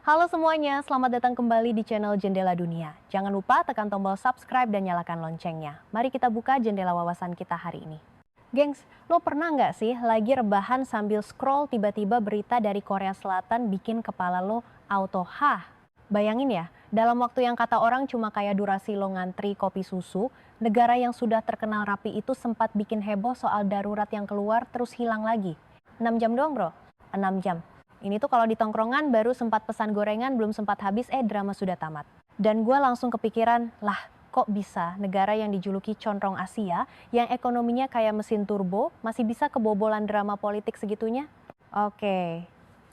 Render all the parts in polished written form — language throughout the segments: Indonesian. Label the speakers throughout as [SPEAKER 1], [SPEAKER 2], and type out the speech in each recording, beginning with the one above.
[SPEAKER 1] Halo semuanya, selamat datang kembali di channel Jendela Dunia. Jangan lupa tekan tombol subscribe dan nyalakan loncengnya. Mari kita buka jendela wawasan kita hari ini. Gengs, lo pernah nggak sih lagi rebahan sambil scroll tiba-tiba berita dari Korea Selatan bikin kepala lo auto hah? Bayangin ya, dalam waktu yang kata orang cuma kayak durasi lo ngantri kopi susu, negara yang sudah terkenal rapi itu sempat bikin heboh soal darurat yang keluar terus hilang lagi. 6 jam doang bro, 6 jam. Ini tuh kalau di tongkrongan baru sempat pesan gorengan, belum sempat habis, drama sudah tamat. Dan gue langsung kepikiran, lah kok bisa negara yang dijuluki condrong Asia, yang ekonominya kayak mesin turbo, masih bisa kebobolan drama politik segitunya? Oke,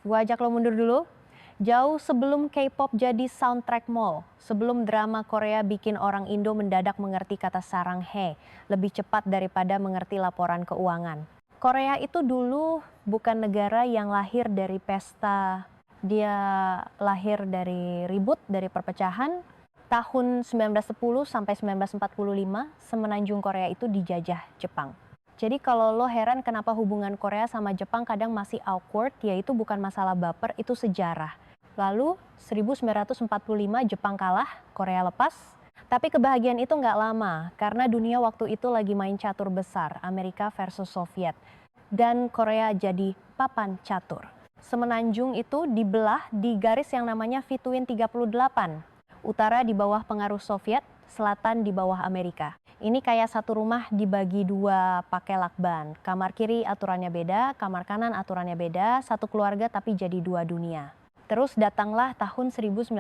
[SPEAKER 1] gue ajak lo mundur dulu. Jauh sebelum K-pop jadi soundtrack mall, sebelum drama Korea bikin orang Indo mendadak mengerti kata saranghae, lebih cepat daripada mengerti laporan keuangan. Korea itu dulu bukan negara yang lahir dari pesta, dia lahir dari ribut, dari perpecahan. Tahun 1910 sampai 1945, semenanjung Korea itu dijajah Jepang. Jadi kalau lo heran kenapa hubungan Korea sama Jepang kadang masih awkward, yaitu bukan masalah baper, itu sejarah. Lalu 1945 Jepang kalah, Korea lepas. Tapi kebahagiaan itu nggak lama, karena dunia waktu itu lagi main catur besar, Amerika versus Soviet. Dan Korea jadi papan catur. Semenanjung itu dibelah di garis yang namanya Vituin 38. Utara di bawah pengaruh Soviet, selatan di bawah Amerika. Ini kayak satu rumah dibagi dua pakai lakban. Kamar kiri aturannya beda, kamar kanan aturannya beda, satu keluarga tapi jadi dua dunia. Terus datanglah tahun 1950.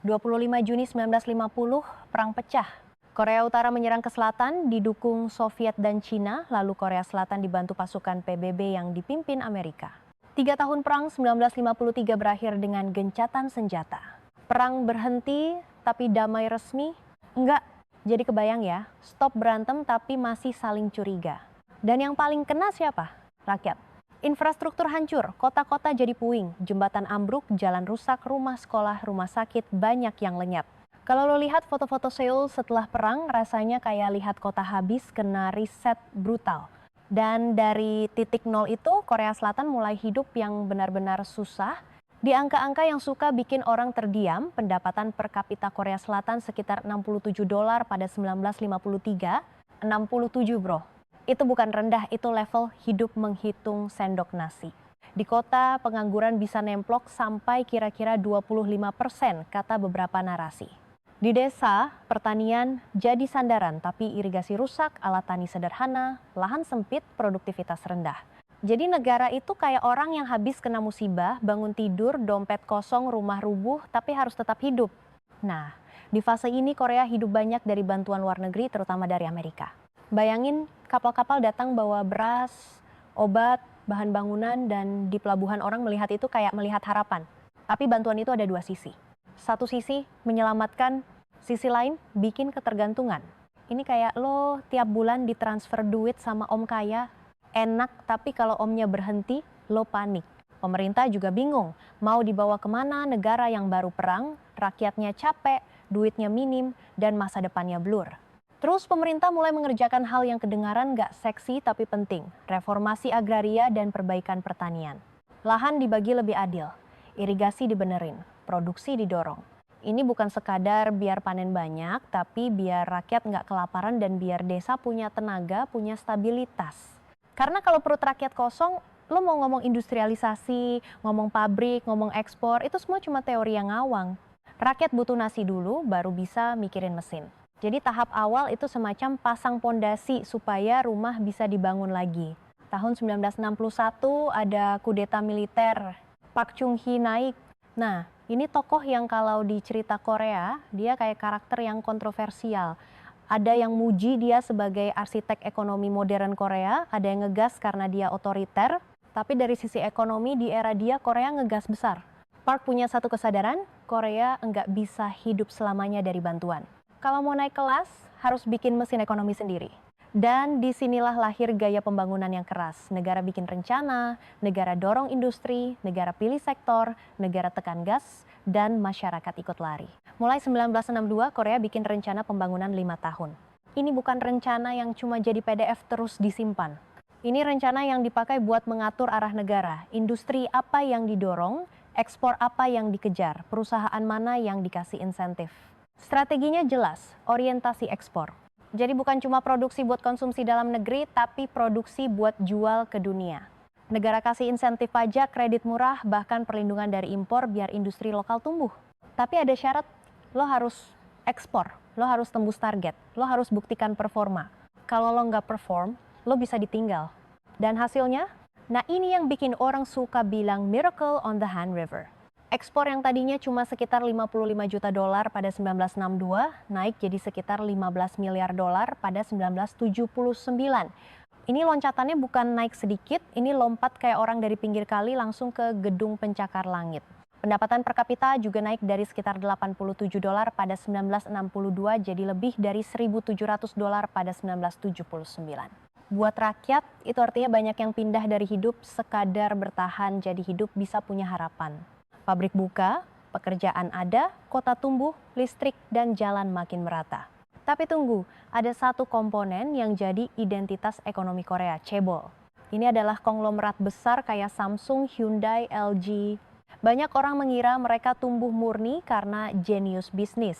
[SPEAKER 1] 25 Juni 1950, perang pecah. Korea Utara menyerang ke selatan, didukung Soviet dan Cina, lalu Korea Selatan dibantu pasukan PBB yang dipimpin Amerika. 3 tahun perang 1953 berakhir dengan gencatan senjata. Perang berhenti, tapi damai resmi? Enggak. Jadi kebayang ya, stop berantem tapi masih saling curiga. Dan yang paling kena siapa? Rakyat. Infrastruktur hancur, kota-kota jadi puing, jembatan ambruk, jalan rusak, rumah sekolah, rumah sakit, banyak yang lenyap. Kalau lo lihat foto-foto Seoul setelah perang, rasanya kayak lihat kota habis kena riset brutal. Dan dari titik nol itu, Korea Selatan mulai hidup yang benar-benar susah. Di angka-angka yang suka bikin orang terdiam, pendapatan per kapita Korea Selatan sekitar $67 pada 1953. 67 bro. Itu bukan rendah, itu level hidup menghitung sendok nasi. Di kota, pengangguran bisa nemplok sampai kira-kira 25%, kata beberapa narasi. Di desa, pertanian jadi sandaran, tapi irigasi rusak, alat tani sederhana, lahan sempit, produktivitas rendah. Jadi negara itu kayak orang yang habis kena musibah, bangun tidur, dompet kosong, rumah rubuh, tapi harus tetap hidup. Nah, di fase ini Korea hidup banyak dari bantuan luar negeri, terutama dari Amerika. Bayangin kapal-kapal datang bawa beras, obat, bahan bangunan, dan di pelabuhan orang melihat itu kayak melihat harapan. Tapi bantuan itu ada dua sisi. Satu sisi menyelamatkan, sisi lain bikin ketergantungan. Ini kayak lo tiap bulan ditransfer duit sama om kaya, enak tapi kalau omnya berhenti, lo panik. Pemerintah juga bingung, mau dibawa kemana negara yang baru perang, rakyatnya capek, duitnya minim, dan masa depannya blur. Terus pemerintah mulai mengerjakan hal yang kedengaran gak seksi tapi penting, reformasi agraria dan perbaikan pertanian. Lahan dibagi lebih adil, irigasi dibenerin, produksi didorong. Ini bukan sekadar biar panen banyak, tapi biar rakyat gak kelaparan dan biar desa punya tenaga, punya stabilitas. Karena kalau perut rakyat kosong, lo mau ngomong industrialisasi, ngomong pabrik, ngomong ekspor, itu semua cuma teori yang ngawang. Rakyat butuh nasi dulu, baru bisa mikirin mesin. Jadi tahap awal itu semacam pasang pondasi supaya rumah bisa dibangun lagi. Tahun 1961 ada kudeta militer, Park Chung-hee naik. Nah, ini tokoh yang kalau di cerita Korea, dia kayak karakter yang kontroversial. Ada yang muji dia sebagai arsitek ekonomi modern Korea, ada yang ngegas karena dia otoriter, tapi dari sisi ekonomi di era dia Korea ngegas besar. Park punya satu kesadaran, Korea nggak bisa hidup selamanya dari bantuan. Kalau mau naik kelas, harus bikin mesin ekonomi sendiri. Dan disinilah lahir gaya pembangunan yang keras. Negara bikin rencana, negara dorong industri, negara pilih sektor, negara tekan gas, dan masyarakat ikut lari. Mulai 1962, Korea bikin rencana pembangunan 5 tahun. Ini bukan rencana yang cuma jadi PDF terus disimpan. Ini rencana yang dipakai buat mengatur arah negara, industri apa yang didorong, Ekspor apa yang dikejar? Perusahaan mana yang dikasih insentif? Strateginya jelas, orientasi ekspor. Jadi bukan cuma produksi buat konsumsi dalam negeri, tapi produksi buat jual ke dunia. Negara kasih insentif pajak, kredit murah, bahkan perlindungan dari impor biar industri lokal tumbuh. Tapi ada syarat, lo harus ekspor, lo harus tembus target, lo harus buktikan performa. Kalau lo nggak perform, lo bisa ditinggal. Dan hasilnya? Nah ini yang bikin orang suka bilang miracle on the Han River. Ekspor yang tadinya cuma sekitar 55 juta dolar pada 1962, naik jadi sekitar 15 miliar dolar pada 1979. Ini loncatannya bukan naik sedikit, ini lompat kayak orang dari pinggir kali langsung ke gedung pencakar langit. Pendapatan per kapita juga naik dari sekitar 87 dolar pada 1962 jadi lebih dari 1.700 dolar pada 1979. Buat rakyat, itu artinya banyak yang pindah dari hidup sekadar bertahan jadi hidup bisa punya harapan. Pabrik buka, pekerjaan ada, kota tumbuh, listrik, dan jalan makin merata. Tapi tunggu, ada satu komponen yang jadi identitas ekonomi Korea, cebol. Ini adalah konglomerat besar kayak Samsung, Hyundai, LG. Banyak orang mengira mereka tumbuh murni karena jenius bisnis.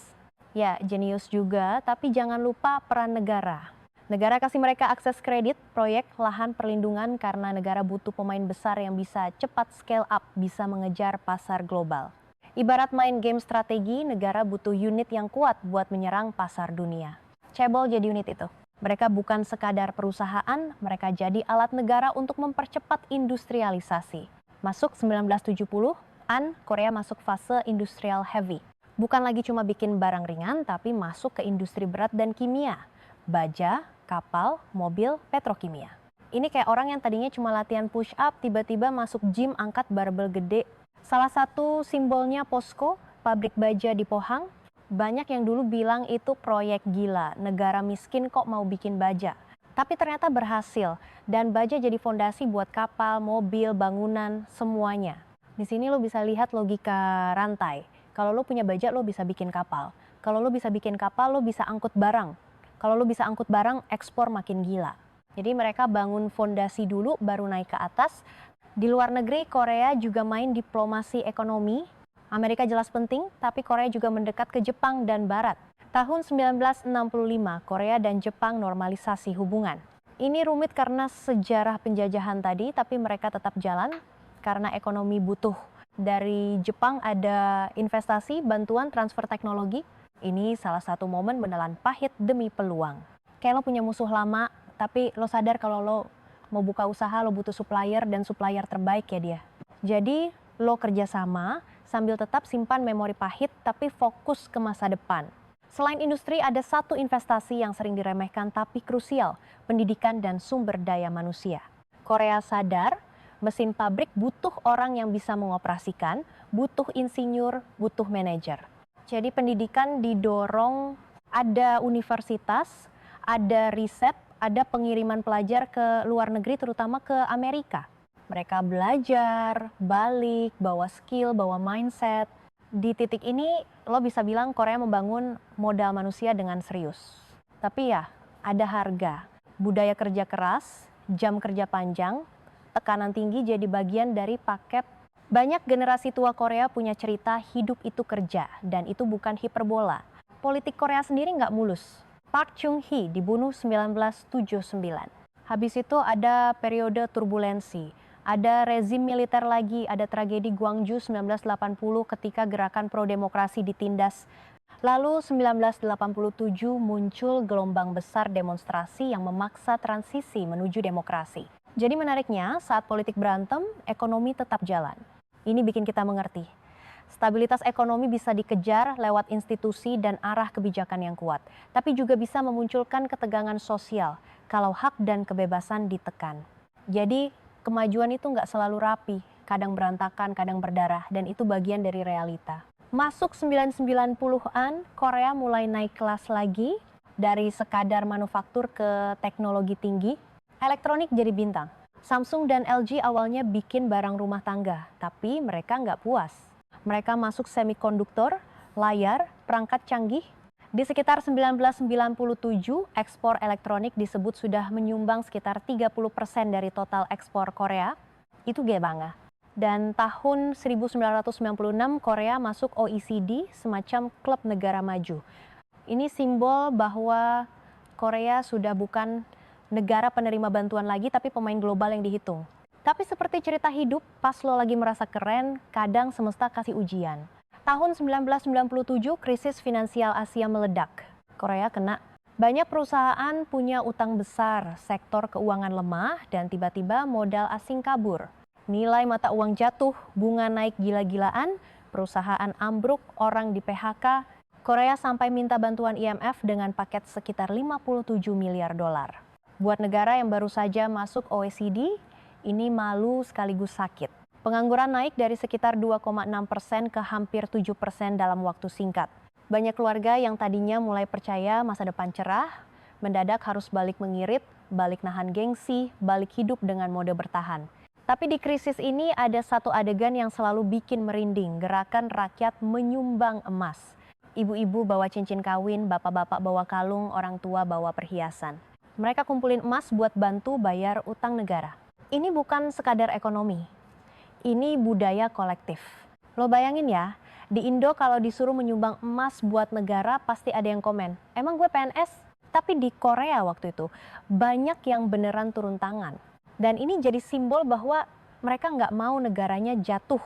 [SPEAKER 1] Ya, jenius juga, tapi jangan lupa peran negara. Negara kasih mereka akses kredit, proyek, lahan perlindungan karena negara butuh pemain besar yang bisa cepat scale up, bisa mengejar pasar global. Ibarat main game strategi, negara butuh unit yang kuat buat menyerang pasar dunia. Cebol jadi unit itu. Mereka bukan sekadar perusahaan, mereka jadi alat negara untuk mempercepat industrialisasi. Masuk 1970-an, Korea masuk fase industrial heavy. Bukan lagi cuma bikin barang ringan, tapi masuk ke industri berat dan kimia. Baja, kapal, mobil, petrokimia. Ini kayak orang yang tadinya cuma latihan push up, tiba-tiba masuk gym angkat barbel gede. Salah satu simbolnya POSCO, pabrik baja di Pohang. Banyak yang dulu bilang itu proyek gila, negara miskin kok mau bikin baja. Tapi ternyata berhasil, dan baja jadi fondasi buat kapal, mobil, bangunan, semuanya. Di sini lo bisa lihat logika rantai. Kalau lo punya baja, lo bisa bikin kapal. Kalau lo bisa bikin kapal, lo bisa angkut barang. Kalau lo bisa angkut barang, ekspor makin gila. Jadi mereka bangun fondasi dulu, baru naik ke atas. Di luar negeri, Korea juga main diplomasi ekonomi. Amerika jelas penting, tapi Korea juga mendekat ke Jepang dan Barat. Tahun 1965, Korea dan Jepang normalisasi hubungan. Ini rumit karena sejarah penjajahan tadi, tapi mereka tetap jalan karena ekonomi butuh. Dari Jepang ada investasi, bantuan, transfer teknologi. Ini salah satu momen menelan pahit demi peluang. Kayak lo punya musuh lama, tapi lo sadar kalau lo mau buka usaha, lo butuh supplier dan supplier terbaik ya dia. Jadi lo kerjasama sambil tetap simpan memori pahit tapi fokus ke masa depan. Selain industri ada satu investasi yang sering diremehkan tapi krusial, pendidikan dan sumber daya manusia. Korea sadar mesin pabrik butuh orang yang bisa mengoperasikan, butuh insinyur, butuh manajer. Jadi pendidikan didorong, ada universitas, ada riset, ada pengiriman pelajar ke luar negeri terutama ke Amerika. Mereka belajar, balik, bawa skill, bawa mindset. Di titik ini lo bisa bilang Korea membangun modal manusia dengan serius. Tapi ya ada harga, budaya kerja keras, jam kerja panjang, tekanan tinggi jadi bagian dari paket. Banyak generasi tua Korea punya cerita hidup itu kerja dan itu bukan hiperbola. Politik Korea sendiri nggak mulus. Park Chung-hee dibunuh 1979. Habis itu ada periode turbulensi. Ada rezim militer lagi, ada tragedi Gwangju 1980 ketika gerakan pro-demokrasi ditindas. Lalu 1987 muncul gelombang besar demonstrasi yang memaksa transisi menuju demokrasi. Jadi menariknya saat politik berantem, ekonomi tetap jalan. Ini bikin kita mengerti. Stabilitas ekonomi bisa dikejar lewat institusi dan arah kebijakan yang kuat. Tapi juga bisa memunculkan ketegangan sosial kalau hak dan kebebasan ditekan. Jadi kemajuan itu nggak selalu rapi, kadang berantakan, kadang berdarah, dan itu bagian dari realita. Masuk 1990-an, Korea mulai naik kelas lagi, dari sekadar manufaktur ke teknologi tinggi. Elektronik jadi bintang. Samsung dan LG awalnya bikin barang rumah tangga, tapi mereka nggak puas. Mereka masuk semikonduktor, layar, perangkat canggih. Di sekitar 1997, ekspor elektronik disebut sudah menyumbang sekitar 30% dari total ekspor Korea. Itu gede banget. Dan tahun 1996 Korea masuk OECD, semacam klub negara maju. Ini simbol bahwa Korea sudah bukan negara penerima bantuan lagi, tapi pemain global yang dihitung. Tapi seperti cerita hidup, pas lo lagi merasa keren, kadang semesta kasih ujian. Tahun 1997, krisis finansial Asia meledak. Korea kena. Banyak perusahaan punya utang besar, sektor keuangan lemah, dan tiba-tiba modal asing kabur. Nilai mata uang jatuh, bunga naik gila-gilaan, perusahaan ambruk, orang di PHK. Korea sampai minta bantuan IMF dengan paket sekitar 57 miliar dolar. Buat negara yang baru saja masuk OECD, ini malu sekaligus sakit. Pengangguran naik dari sekitar 2,6% ke hampir 7% dalam waktu singkat. Banyak keluarga yang tadinya mulai percaya masa depan cerah, mendadak harus balik mengirit, balik nahan gengsi, balik hidup dengan mode bertahan. Tapi di krisis ini ada satu adegan yang selalu bikin merinding, gerakan rakyat menyumbang emas. Ibu-ibu bawa cincin kawin, bapak-bapak bawa kalung, orang tua bawa perhiasan. Mereka kumpulin emas buat bantu bayar utang negara. Ini bukan sekadar ekonomi, ini budaya kolektif. Lo bayangin ya, di Indo kalau disuruh menyumbang emas buat negara pasti ada yang komen, emang gue PNS? Tapi di Korea waktu itu banyak yang beneran turun tangan. Dan ini jadi simbol bahwa mereka nggak mau negaranya jatuh.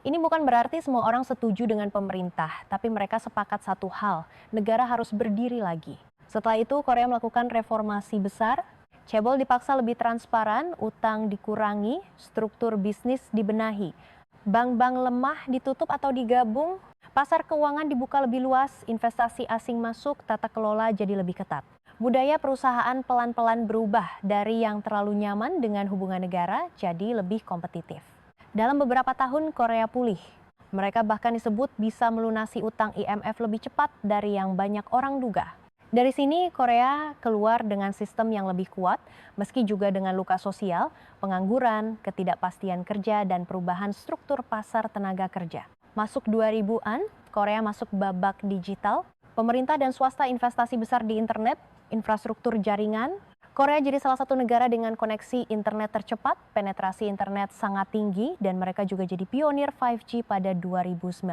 [SPEAKER 1] Ini bukan berarti semua orang setuju dengan pemerintah, tapi mereka sepakat satu hal, negara harus berdiri lagi. Setelah itu Korea melakukan reformasi besar, cebol dipaksa lebih transparan, utang dikurangi, struktur bisnis dibenahi. Bank-bank lemah ditutup atau digabung, pasar keuangan dibuka lebih luas, investasi asing masuk, tata kelola jadi lebih ketat. Budaya perusahaan pelan-pelan berubah dari yang terlalu nyaman dengan hubungan negara jadi lebih kompetitif. Dalam beberapa tahun Korea pulih. Mereka bahkan disebut bisa melunasi utang IMF lebih cepat dari yang banyak orang duga. Dari sini Korea keluar dengan sistem yang lebih kuat, meski juga dengan luka sosial, pengangguran, ketidakpastian kerja, dan perubahan struktur pasar tenaga kerja. Masuk 2000-an, Korea masuk babak digital, pemerintah dan swasta investasi besar di internet, infrastruktur jaringan. Korea jadi salah satu negara dengan koneksi internet tercepat, penetrasi internet sangat tinggi, dan mereka juga jadi pionir 5G pada 2019.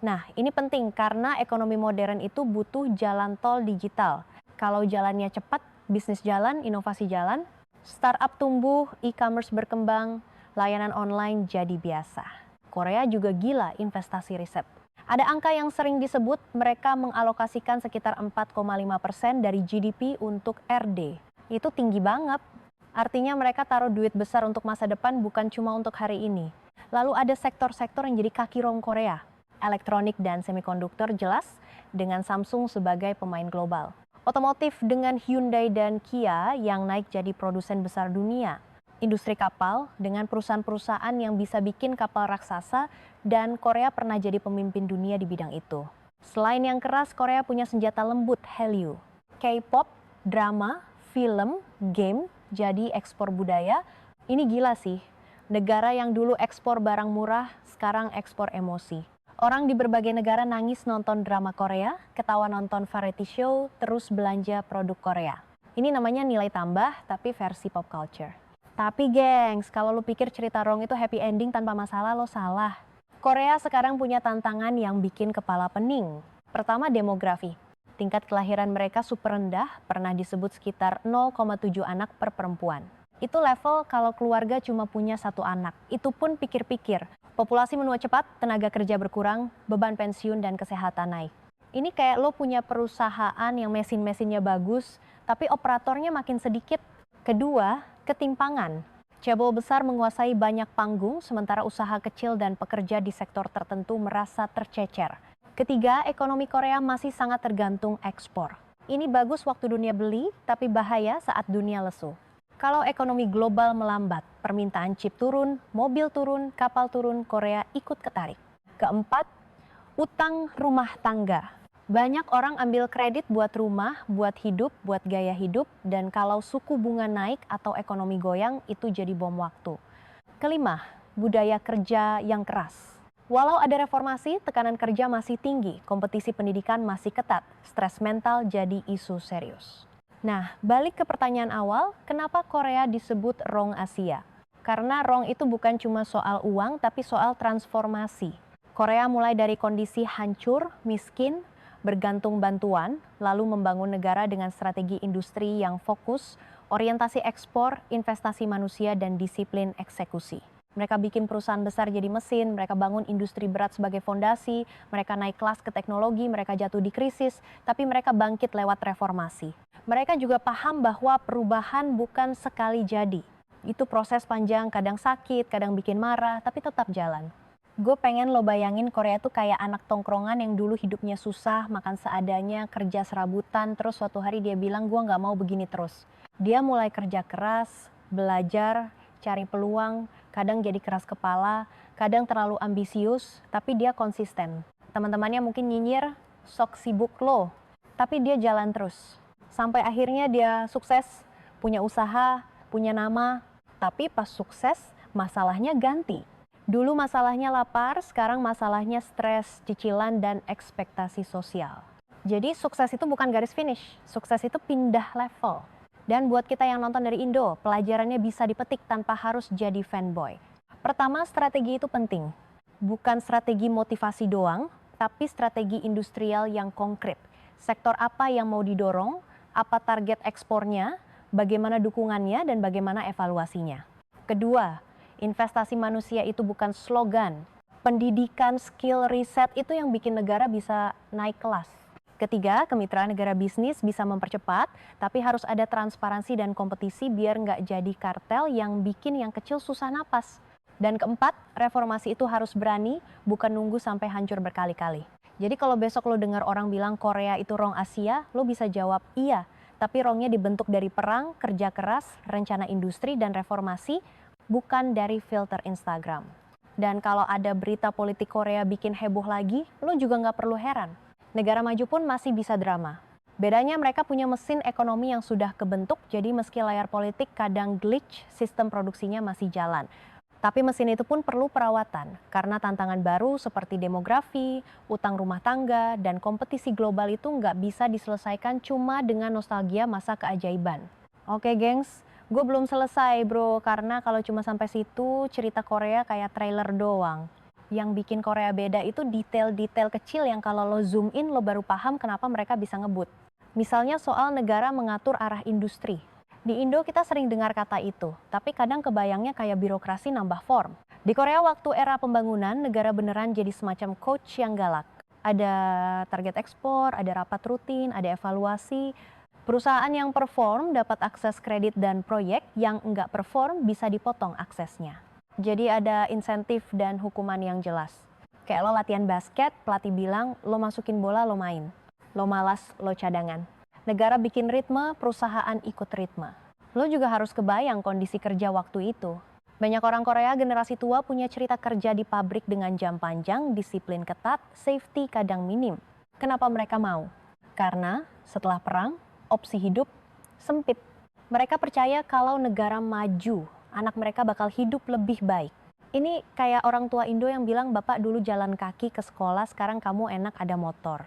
[SPEAKER 1] Nah, ini penting karena ekonomi modern itu butuh jalan tol digital. Kalau jalannya cepat, bisnis jalan, inovasi jalan, startup tumbuh, e-commerce berkembang, layanan online jadi biasa. Korea juga gila investasi riset. Ada angka yang sering disebut mereka mengalokasikan sekitar 4,5% dari GDP untuk R&D. Itu tinggi banget. Artinya mereka taruh duit besar untuk masa depan bukan cuma untuk hari ini. Lalu ada sektor-sektor yang jadi kaki rong Korea. Elektronik dan semikonduktor jelas dengan Samsung sebagai pemain global. Otomotif dengan Hyundai dan Kia yang naik jadi produsen besar dunia. Industri kapal dengan perusahaan-perusahaan yang bisa bikin kapal raksasa dan Korea pernah jadi pemimpin dunia di bidang itu. Selain yang keras, Korea punya senjata lembut, Hallyu. K-pop, drama, film, game, jadi ekspor budaya. Ini gila sih. Negara yang dulu ekspor barang murah, sekarang ekspor emosi. Orang di berbagai negara nangis nonton drama Korea, ketawa nonton variety show, terus belanja produk Korea. Ini namanya nilai tambah, tapi versi pop culture. Tapi gengs, kalau lo pikir cerita Rong itu happy ending tanpa masalah, lo salah. Korea sekarang punya tantangan yang bikin kepala pening. Pertama, demografi. Tingkat kelahiran mereka super rendah, pernah disebut sekitar 0,7 anak per perempuan. Itu level kalau keluarga cuma punya satu anak. Itu pun pikir-pikir. Populasi menua cepat, tenaga kerja berkurang, beban pensiun dan kesehatan naik. Ini kayak lo punya perusahaan yang mesin-mesinnya bagus, tapi operatornya makin sedikit. Kedua, ketimpangan. Cebol besar menguasai banyak panggung, sementara usaha kecil dan pekerja di sektor tertentu merasa tercecer. Ketiga, ekonomi Korea masih sangat tergantung ekspor. Ini bagus waktu dunia beli, tapi bahaya saat dunia lesu. Kalau ekonomi global melambat, permintaan chip turun, mobil turun, kapal turun, Korea ikut ketarik. Keempat, utang rumah tangga. Banyak orang ambil kredit buat rumah, buat hidup, buat gaya hidup, dan kalau suku bunga naik atau ekonomi goyang, itu jadi bom waktu. Kelima, budaya kerja yang keras. Walau ada reformasi, tekanan kerja masih tinggi, kompetisi pendidikan masih ketat, stres mental jadi isu serius. Nah, balik ke pertanyaan awal, kenapa Korea disebut Rong Asia? Karena Rong itu bukan cuma soal uang, tapi soal transformasi. Korea mulai dari kondisi hancur, miskin, bergantung bantuan, lalu membangun negara dengan strategi industri yang fokus, orientasi ekspor, investasi manusia, dan disiplin eksekusi. Mereka bikin perusahaan besar jadi mesin, mereka bangun industri berat sebagai fondasi, mereka naik kelas ke teknologi, mereka jatuh di krisis, tapi mereka bangkit lewat reformasi. Mereka juga paham bahwa perubahan bukan sekali jadi. Itu proses panjang, kadang sakit, kadang bikin marah, tapi tetap jalan. Gue pengen lo bayangin Korea tuh kayak anak tongkrongan yang dulu hidupnya susah, makan seadanya, kerja serabutan, terus suatu hari dia bilang gue gak mau begini terus. Dia mulai kerja keras, belajar, cari peluang, kadang jadi keras kepala, kadang terlalu ambisius, tapi dia konsisten. Teman-temannya mungkin nyinyir, sok sibuk lo, tapi dia jalan terus. Sampai akhirnya dia sukses, punya usaha, punya nama, tapi pas sukses, masalahnya ganti. Dulu masalahnya lapar, sekarang masalahnya stres, cicilan, dan ekspektasi sosial. Jadi sukses itu bukan garis finish, sukses itu pindah level. Dan buat kita yang nonton dari Indo, pelajarannya bisa dipetik tanpa harus jadi fanboy. Pertama, strategi itu penting. Bukan strategi motivasi doang, tapi strategi industrial yang konkret. Sektor apa yang mau didorong, apa target ekspornya, bagaimana dukungannya, dan bagaimana evaluasinya. Kedua, investasi manusia itu bukan slogan. Pendidikan, skill, riset itu yang bikin negara bisa naik kelas. Ketiga, kemitraan negara bisnis bisa mempercepat, tapi harus ada transparansi dan kompetisi biar nggak jadi kartel yang bikin yang kecil susah napas. Dan keempat, reformasi itu harus berani, bukan nunggu sampai hancur berkali-kali. Jadi kalau besok lo dengar orang bilang Korea itu Rong Asia, lo bisa jawab iya, tapi Rongnya dibentuk dari perang, kerja keras, rencana industri, dan reformasi, bukan dari filter Instagram. Dan kalau ada berita politik Korea bikin heboh lagi, lo juga nggak perlu heran. Negara maju pun masih bisa drama. Bedanya mereka punya mesin ekonomi yang sudah kebentuk, jadi meski layar politik kadang glitch, sistem produksinya masih jalan. Tapi mesin itu pun perlu perawatan, karena tantangan baru seperti demografi, utang rumah tangga, dan kompetisi global itu nggak bisa diselesaikan cuma dengan nostalgia masa keajaiban. Oke gengs, gue belum selesai bro, karena kalau cuma sampai situ cerita Korea kayak trailer doang. Yang bikin Korea beda itu detail-detail kecil yang kalau lo zoom in lo baru paham kenapa mereka bisa ngebut. Misalnya soal negara mengatur arah industri. Di Indo kita sering dengar kata itu, tapi kadang kebayangnya kayak birokrasi nambah form. Di Korea waktu era pembangunan, negara beneran jadi semacam coach yang galak. Ada target ekspor, ada rapat rutin, ada evaluasi. Perusahaan yang perform dapat akses kredit dan proyek, yang enggak perform bisa dipotong aksesnya. Jadi ada insentif dan hukuman yang jelas. Kayak lo latihan basket, pelatih bilang lo masukin bola lo main. Lo malas, lo cadangan. Negara bikin ritme, perusahaan ikut ritme. Lo juga harus kebayang kondisi kerja waktu itu. Banyak orang Korea generasi tua punya cerita kerja di pabrik dengan jam panjang, disiplin ketat, safety kadang minim. Kenapa mereka mau? Karena setelah perang, opsi hidup sempit. Mereka percaya kalau negara maju, anak mereka bakal hidup lebih baik. Ini kayak orang tua Indo yang bilang bapak dulu jalan kaki ke sekolah, sekarang kamu enak ada motor.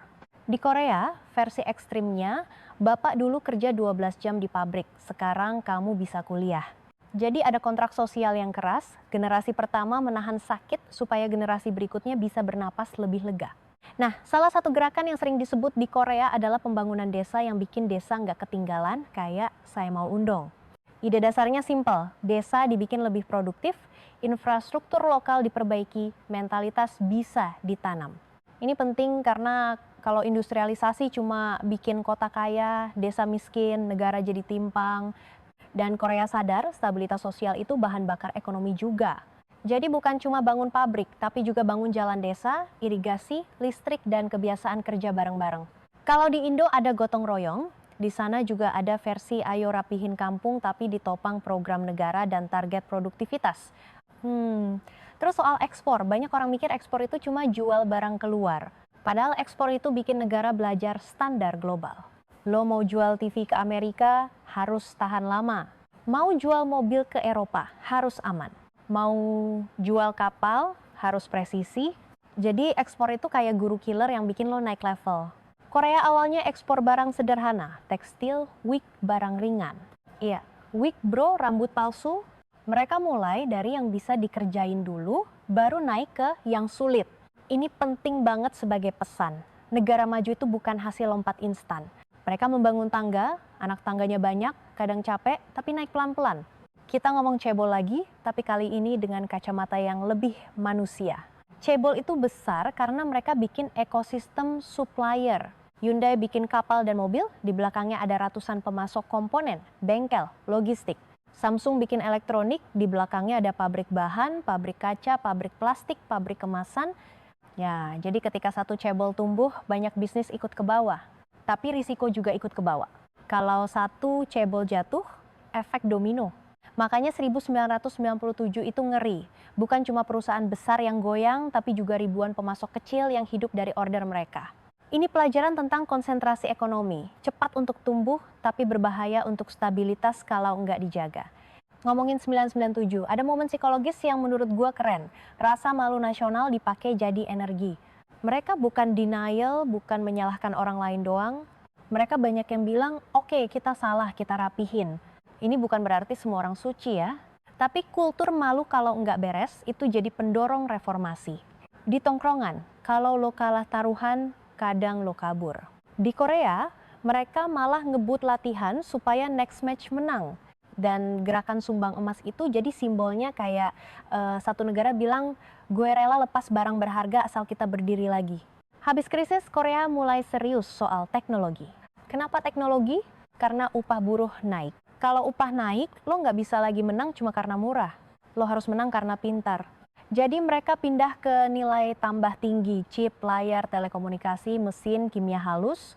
[SPEAKER 1] Di Korea, versi ekstrimnya, bapak dulu kerja 12 jam di pabrik, sekarang kamu bisa kuliah. Jadi ada kontrak sosial yang keras, generasi pertama menahan sakit supaya generasi berikutnya bisa bernapas lebih lega. Nah, salah satu gerakan yang sering disebut di Korea adalah pembangunan desa yang bikin desa nggak ketinggalan kayak Saya Mau Undong. Ide dasarnya simpel, desa dibikin lebih produktif, infrastruktur lokal diperbaiki, mentalitas bisa ditanam. Ini penting karena kalau industrialisasi cuma bikin kota kaya, desa miskin, negara jadi timpang, dan Korea sadar stabilitas sosial itu bahan bakar ekonomi juga. Jadi bukan cuma bangun pabrik, tapi juga bangun jalan desa, irigasi, listrik, dan kebiasaan kerja bareng-bareng. Kalau di Indo ada gotong royong, di sana juga ada versi ayo rapihin kampung tapi ditopang program negara dan target produktivitas. Terus soal ekspor, banyak orang mikir ekspor itu cuma jual barang keluar. Padahal ekspor itu bikin negara belajar standar global. Lo mau jual TV ke Amerika, harus tahan lama. Mau jual mobil ke Eropa, harus aman. Mau jual kapal, harus presisi. Jadi ekspor itu kayak guru killer yang bikin lo naik level. Korea awalnya ekspor barang sederhana, tekstil, wig, barang ringan. Iya, wig bro, rambut palsu. Mereka mulai dari yang bisa dikerjain dulu, baru naik ke yang sulit. Ini penting banget sebagai pesan. Negara maju itu bukan hasil lompat instan. Mereka membangun tangga, anak tangganya banyak, kadang capek, tapi naik pelan-pelan. Kita ngomong cebol lagi, tapi kali ini dengan kacamata yang lebih manusia. Cebol itu besar karena mereka bikin ekosistem supplier. Hyundai bikin kapal dan mobil, di belakangnya ada ratusan pemasok komponen, bengkel, logistik. Samsung bikin elektronik, di belakangnya ada pabrik bahan, pabrik kaca, pabrik plastik, pabrik kemasan. Ya, jadi ketika satu cebol tumbuh, banyak bisnis ikut ke bawah. Tapi risiko juga ikut ke bawah. Kalau satu cebol jatuh, efek domino. Makanya 1997 itu ngeri. Bukan cuma perusahaan besar yang goyang, tapi juga ribuan pemasok kecil yang hidup dari order mereka. Ini pelajaran tentang konsentrasi ekonomi. Cepat untuk tumbuh, tapi berbahaya untuk stabilitas kalau nggak dijaga. Ngomongin 997, ada momen psikologis yang menurut gue keren. Rasa malu nasional dipakai jadi energi. Mereka bukan denial, bukan menyalahkan orang lain doang. Mereka banyak yang bilang, oke, kita salah, kita rapihin. Ini bukan berarti semua orang suci ya. Tapi kultur malu kalau nggak beres, itu jadi pendorong reformasi. Di tongkrongan, kalau lo kalah taruhan, kadang lo kabur. Di Korea, mereka malah ngebut latihan supaya next match menang. Dan gerakan sumbang emas itu jadi simbolnya kayak satu negara bilang, gue rela lepas barang berharga asal kita berdiri lagi. Habis krisis, Korea mulai serius soal teknologi. Kenapa teknologi? Karena upah buruh naik. Kalau upah naik, lo nggak bisa lagi menang cuma karena murah. Lo harus menang karena pintar. Jadi mereka pindah ke nilai tambah tinggi, chip, layar, telekomunikasi, mesin, kimia halus.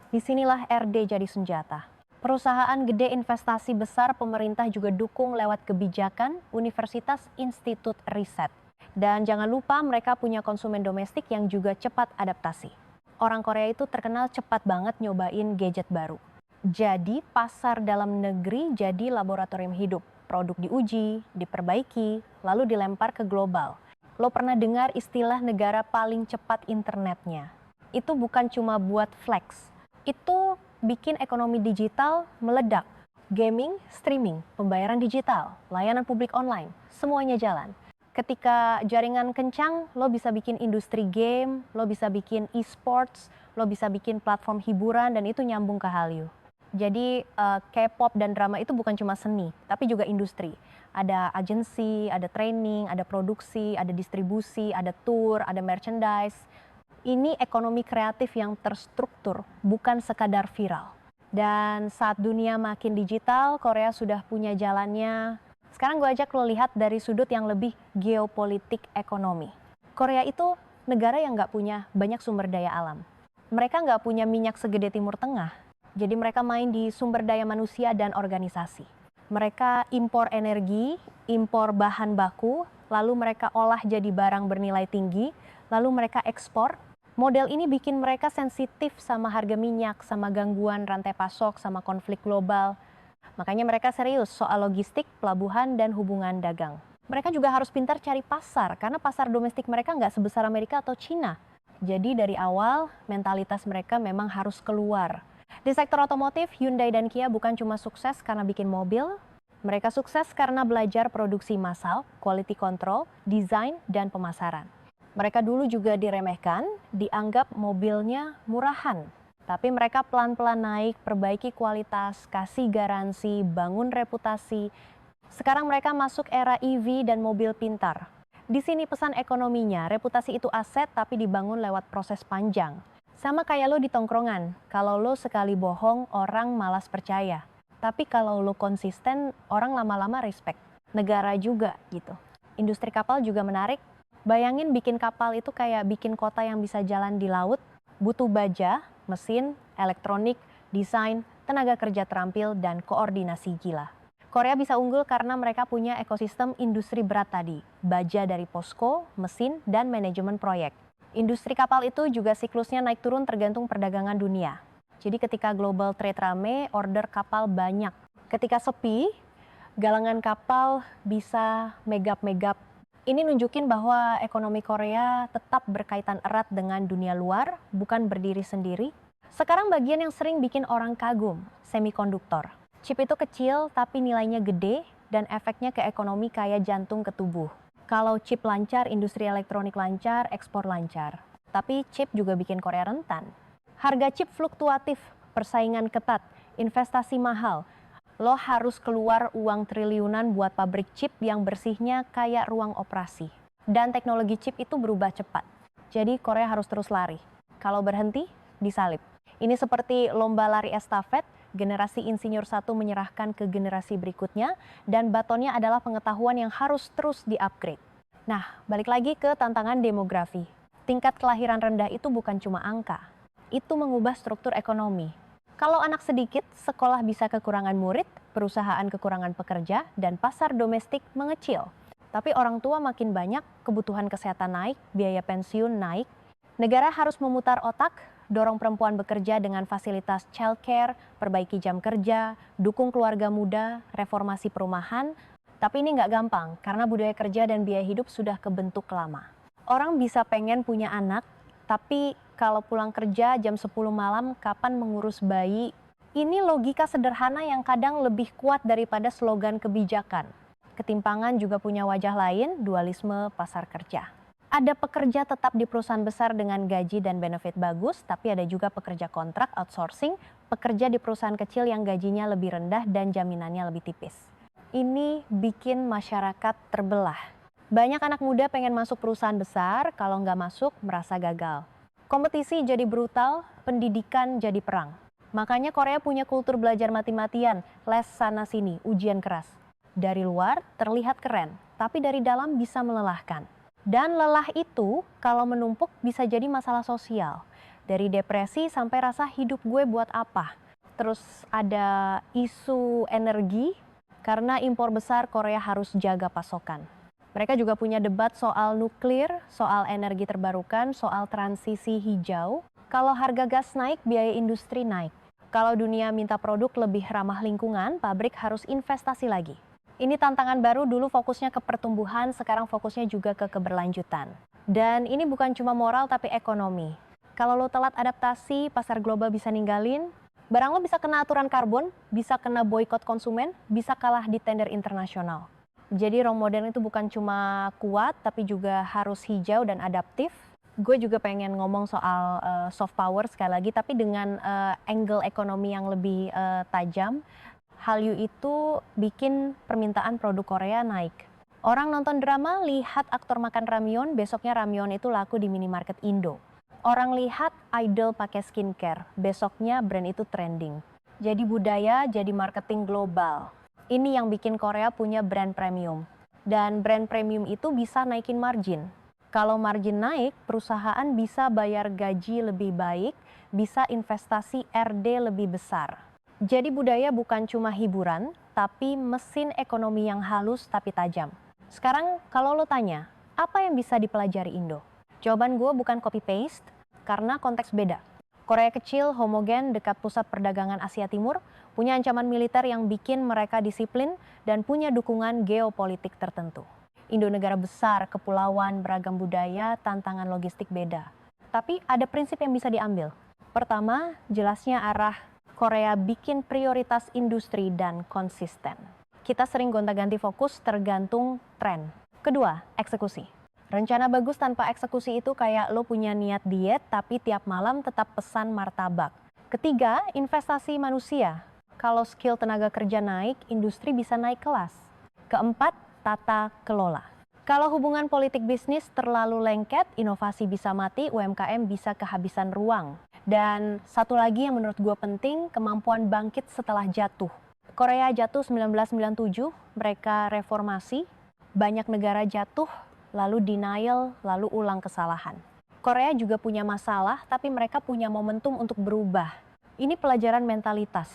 [SPEAKER 1] Disinilah RD jadi senjata. Perusahaan gede investasi besar, pemerintah juga dukung lewat kebijakan, universitas, institut riset. Dan jangan lupa mereka punya konsumen domestik yang juga cepat adaptasi. Orang Korea itu terkenal cepat banget nyobain gadget baru. Jadi pasar dalam negeri jadi laboratorium hidup. Produk diuji, diperbaiki, lalu dilempar ke global. Lo pernah dengar istilah negara paling cepat internetnya? Itu bukan cuma buat flex. Itu bikin ekonomi digital meledak. Gaming, streaming, pembayaran digital, layanan publik online, semuanya jalan. Ketika jaringan kencang, lo bisa bikin industri game, lo bisa bikin e-sports, lo bisa bikin platform hiburan, dan itu nyambung ke Hallyu. Jadi K-pop dan drama itu bukan cuma seni, tapi juga industri. Ada agensi, ada training, ada produksi, ada distribusi, ada tour, ada merchandise. Ini ekonomi kreatif yang terstruktur, bukan sekadar viral. Dan saat dunia makin digital, Korea sudah punya jalannya. Sekarang gue ajak lo lihat dari sudut yang lebih geopolitik ekonomi. Korea itu negara yang nggak punya banyak sumber daya alam. Mereka nggak punya minyak segede Timur Tengah. Jadi mereka main di sumber daya manusia dan organisasi. Mereka impor energi, impor bahan baku, lalu mereka olah jadi barang bernilai tinggi, lalu mereka ekspor. Model ini bikin mereka sensitif sama harga minyak, sama gangguan rantai pasok, sama konflik global. Makanya mereka serius soal logistik, pelabuhan, dan hubungan dagang. Mereka juga harus pintar cari pasar, karena pasar domestik mereka nggak sebesar Amerika atau Cina. Jadi dari awal, mentalitas mereka memang harus keluar. Di sektor otomotif, Hyundai dan Kia bukan cuma sukses karena bikin mobil, mereka sukses karena belajar produksi massal, quality control, desain, dan pemasaran. Mereka dulu juga diremehkan, dianggap mobilnya murahan. Tapi mereka pelan-pelan naik, perbaiki kualitas, kasih garansi, bangun reputasi. Sekarang mereka masuk era EV dan mobil pintar. Di sini pesan ekonominya, reputasi itu aset tapi dibangun lewat proses panjang. Sama kayak lo di tongkrongan, kalau lo sekali bohong, orang malas percaya. Tapi kalau lo konsisten, orang lama-lama respect. Negara juga gitu. Industri kapal juga menarik. Bayangin bikin kapal itu kayak bikin kota yang bisa jalan di laut. Butuh baja, mesin, elektronik, desain, tenaga kerja terampil, dan koordinasi gila. Korea bisa unggul karena mereka punya ekosistem industri berat tadi. Baja dari posko, mesin, dan manajemen proyek. Industri kapal itu juga siklusnya naik turun tergantung perdagangan dunia. Jadi ketika global trade rame, order kapal banyak. Ketika sepi, galangan kapal bisa megap-megap. Ini nunjukin bahwa ekonomi Korea tetap berkaitan erat dengan dunia luar, bukan berdiri sendiri. Sekarang bagian yang sering bikin orang kagum, semikonduktor. Chip itu kecil tapi nilainya gede, dan efeknya ke ekonomi kayak jantung ke tubuh. Kalau chip lancar, industri elektronik lancar, ekspor lancar. Tapi chip juga bikin Korea rentan. Harga chip fluktuatif, persaingan ketat, investasi mahal. Lo harus keluar uang triliunan buat pabrik chip yang bersihnya kayak ruang operasi. Dan teknologi chip itu berubah cepat. Jadi Korea harus terus lari. Kalau berhenti, disalib. Ini seperti lomba lari estafet, generasi insinyur satu menyerahkan ke generasi berikutnya, dan batonnya adalah pengetahuan yang harus terus di-upgrade. Nah, balik lagi ke tantangan demografi. Tingkat kelahiran rendah itu bukan cuma angka. Itu mengubah struktur ekonomi. Kalau anak sedikit, sekolah bisa kekurangan murid, perusahaan kekurangan pekerja, dan pasar domestik mengecil. Tapi orang tua makin banyak, kebutuhan kesehatan naik, biaya pensiun naik. Negara harus memutar otak, dorong perempuan bekerja dengan fasilitas childcare, perbaiki jam kerja, dukung keluarga muda, reformasi perumahan. Tapi ini nggak gampang, karena budaya kerja dan biaya hidup sudah kebentuk lama. Orang bisa pengen punya anak, tapi kalau pulang kerja jam 10 malam, kapan mengurus bayi? Ini logika sederhana yang kadang lebih kuat daripada slogan kebijakan. Ketimpangan juga punya wajah lain, dualisme pasar kerja. Ada pekerja tetap di perusahaan besar dengan gaji dan benefit bagus, tapi ada juga pekerja kontrak outsourcing, pekerja di perusahaan kecil yang gajinya lebih rendah dan jaminannya lebih tipis. Ini bikin masyarakat terbelah. Banyak anak muda pengen masuk perusahaan besar, kalau nggak masuk merasa gagal. Kompetisi jadi brutal, pendidikan jadi perang. Makanya Korea punya kultur belajar mati-matian, les sana-sini, ujian keras. Dari luar terlihat keren, tapi dari dalam bisa melelahkan. Dan lelah itu kalau menumpuk bisa jadi masalah sosial. Dari depresi sampai rasa hidup gue buat apa. Terus ada isu energi, karena impor besar Korea harus jaga pasokan. Mereka juga punya debat soal nuklir, soal energi terbarukan, soal transisi hijau. Kalau harga gas naik, biaya industri naik. Kalau dunia minta produk lebih ramah lingkungan, pabrik harus investasi lagi. Ini tantangan baru, dulu fokusnya ke pertumbuhan, sekarang fokusnya juga ke keberlanjutan. Dan ini bukan cuma moral tapi ekonomi. Kalau lo telat adaptasi, pasar global bisa ninggalin, barang lo bisa kena aturan karbon, bisa kena boikot konsumen, bisa kalah di tender internasional. Jadi role modern itu bukan cuma kuat, tapi juga harus hijau dan adaptif. Gue juga pengen ngomong soal soft power sekali lagi, tapi dengan angle ekonomi yang lebih tajam. Hallyu itu bikin permintaan produk Korea naik. Orang nonton drama, lihat aktor makan ramyeon, besoknya ramyeon itu laku di minimarket Indo. Orang lihat idol pakai skincare, besoknya brand itu trending. Jadi budaya, jadi marketing global. Ini yang bikin Korea punya brand premium. Dan brand premium itu bisa naikin margin. Kalau margin naik, perusahaan bisa bayar gaji lebih baik, bisa investasi RD lebih besar. Jadi budaya bukan cuma hiburan, tapi mesin ekonomi yang halus tapi tajam. Sekarang kalau lo tanya, apa yang bisa dipelajari Indo? Jawaban gue bukan copy-paste, karena konteks beda. Korea kecil, homogen, dekat pusat perdagangan Asia Timur, punya ancaman militer yang bikin mereka disiplin dan punya dukungan geopolitik tertentu. Indo negara besar, kepulauan, beragam budaya, tantangan logistik beda. Tapi ada prinsip yang bisa diambil. Pertama, jelasnya arah Korea bikin prioritas industri dan konsisten. Kita sering gonta-ganti fokus tergantung tren. Kedua, eksekusi. Rencana bagus tanpa eksekusi itu kayak lo punya niat diet tapi tiap malam tetap pesan martabak. Ketiga, investasi manusia. Kalau skill tenaga kerja naik, industri bisa naik kelas. Keempat, tata kelola. Kalau hubungan politik bisnis terlalu lengket, inovasi bisa mati, UMKM bisa kehabisan ruang. Dan satu lagi yang menurut gue penting, kemampuan bangkit setelah jatuh. Korea jatuh 1997, mereka reformasi, banyak negara jatuh, lalu denial, lalu ulang kesalahan. Korea juga punya masalah, tapi mereka punya momentum untuk berubah. Ini pelajaran mentalitas.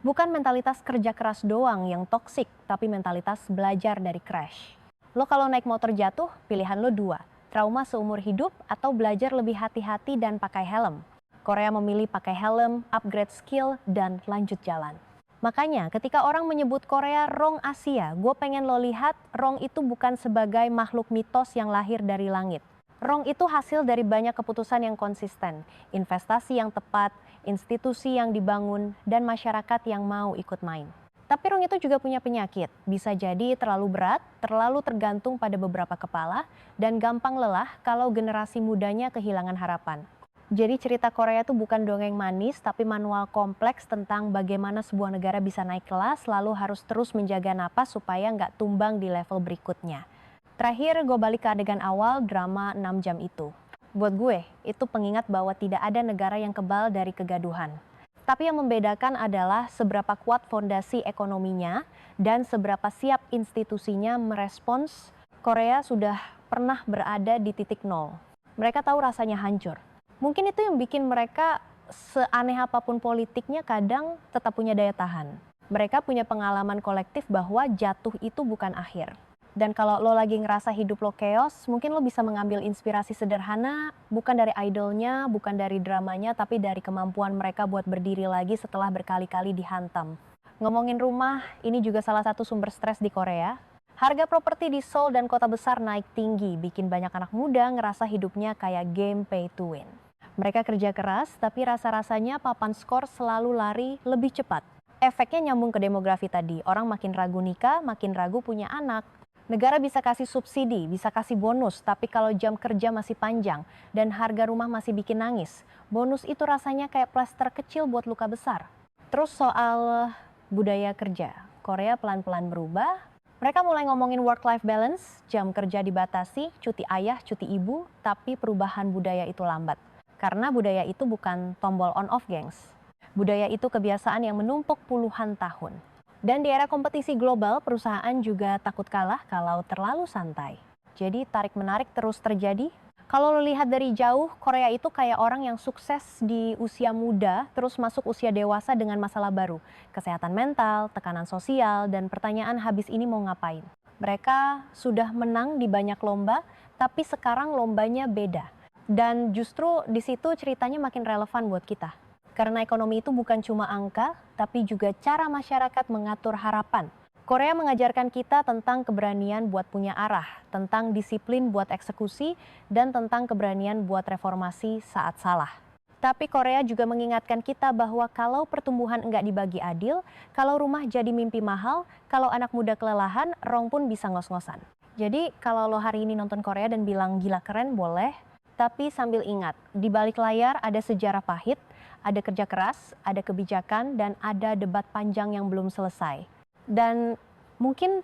[SPEAKER 1] Bukan mentalitas kerja keras doang yang toksik, tapi mentalitas belajar dari crash. Lo kalau naik motor jatuh, pilihan lo dua. Trauma seumur hidup atau belajar lebih hati-hati dan pakai helm. Korea memilih pakai helm, upgrade skill, dan lanjut jalan. Makanya ketika orang menyebut Korea Rong Asia, gue pengen lo lihat Rong itu bukan sebagai makhluk mitos yang lahir dari langit. Rong itu hasil dari banyak keputusan yang konsisten, investasi yang tepat, institusi yang dibangun, dan masyarakat yang mau ikut main. Tapi Rong itu juga punya penyakit, bisa jadi terlalu berat, terlalu tergantung pada beberapa kepala, dan gampang lelah kalau generasi mudanya kehilangan harapan. Jadi cerita Korea itu bukan dongeng manis, tapi manual kompleks tentang bagaimana sebuah negara bisa naik kelas, lalu harus terus menjaga napas supaya nggak tumbang di level berikutnya. Terakhir, gue balik ke adegan awal drama 6 jam itu. Buat gue, itu pengingat bahwa tidak ada negara yang kebal dari kegaduhan. Tapi yang membedakan adalah seberapa kuat fondasi ekonominya dan seberapa siap institusinya merespons. Korea sudah pernah berada di titik nol. Mereka tahu rasanya hancur. Mungkin itu yang bikin mereka seaneh apapun politiknya kadang tetap punya daya tahan. Mereka punya pengalaman kolektif bahwa jatuh itu bukan akhir. Dan kalau lo lagi ngerasa hidup lo chaos, mungkin lo bisa mengambil inspirasi sederhana, bukan dari idolnya, bukan dari dramanya, tapi dari kemampuan mereka buat berdiri lagi setelah berkali-kali dihantam. Ngomongin rumah, ini juga salah satu sumber stres di Korea. Harga properti di Seoul dan kota besar naik tinggi, bikin banyak anak muda ngerasa hidupnya kayak game pay to win. Mereka kerja keras, tapi rasa-rasanya papan skor selalu lari lebih cepat. Efeknya nyambung ke demografi tadi, orang makin ragu nikah, makin ragu punya anak. Negara bisa kasih subsidi, bisa kasih bonus, tapi kalau jam kerja masih panjang dan harga rumah masih bikin nangis, bonus itu rasanya kayak plester kecil buat luka besar. Terus soal budaya kerja, Korea pelan-pelan berubah. Mereka mulai ngomongin work-life balance, jam kerja dibatasi, cuti ayah, cuti ibu, tapi perubahan budaya itu lambat. Karena budaya itu bukan tombol on-off, gengs. Budaya itu kebiasaan yang menumpuk puluhan tahun. Dan di era kompetisi global, perusahaan juga takut kalah kalau terlalu santai. Jadi tarik-menarik terus terjadi. Kalau lo lihat dari jauh, Korea itu kayak orang yang sukses di usia muda, terus masuk usia dewasa dengan masalah baru. Kesehatan mental, tekanan sosial, dan pertanyaan habis ini mau ngapain. Mereka sudah menang di banyak lomba, tapi sekarang lombanya beda. Dan justru di situ ceritanya makin relevan buat kita. Karena ekonomi itu bukan cuma angka, tapi juga cara masyarakat mengatur harapan. Korea mengajarkan kita tentang keberanian buat punya arah, tentang disiplin buat eksekusi, dan tentang keberanian buat reformasi saat salah. Tapi Korea juga mengingatkan kita bahwa kalau pertumbuhan enggak dibagi adil, kalau rumah jadi mimpi mahal, kalau anak muda kelelahan, Rong pun bisa ngos-ngosan. Jadi kalau lo hari ini nonton Korea dan bilang gila keren, boleh. Tapi sambil ingat, di balik layar ada sejarah pahit, ada kerja keras, ada kebijakan, dan ada debat panjang yang belum selesai. Dan mungkin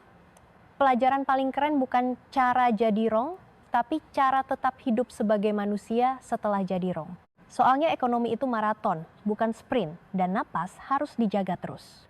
[SPEAKER 1] pelajaran paling keren bukan cara jadi Rong, tapi cara tetap hidup sebagai manusia setelah jadi Rong. Soalnya ekonomi itu maraton, bukan sprint, dan napas harus dijaga terus.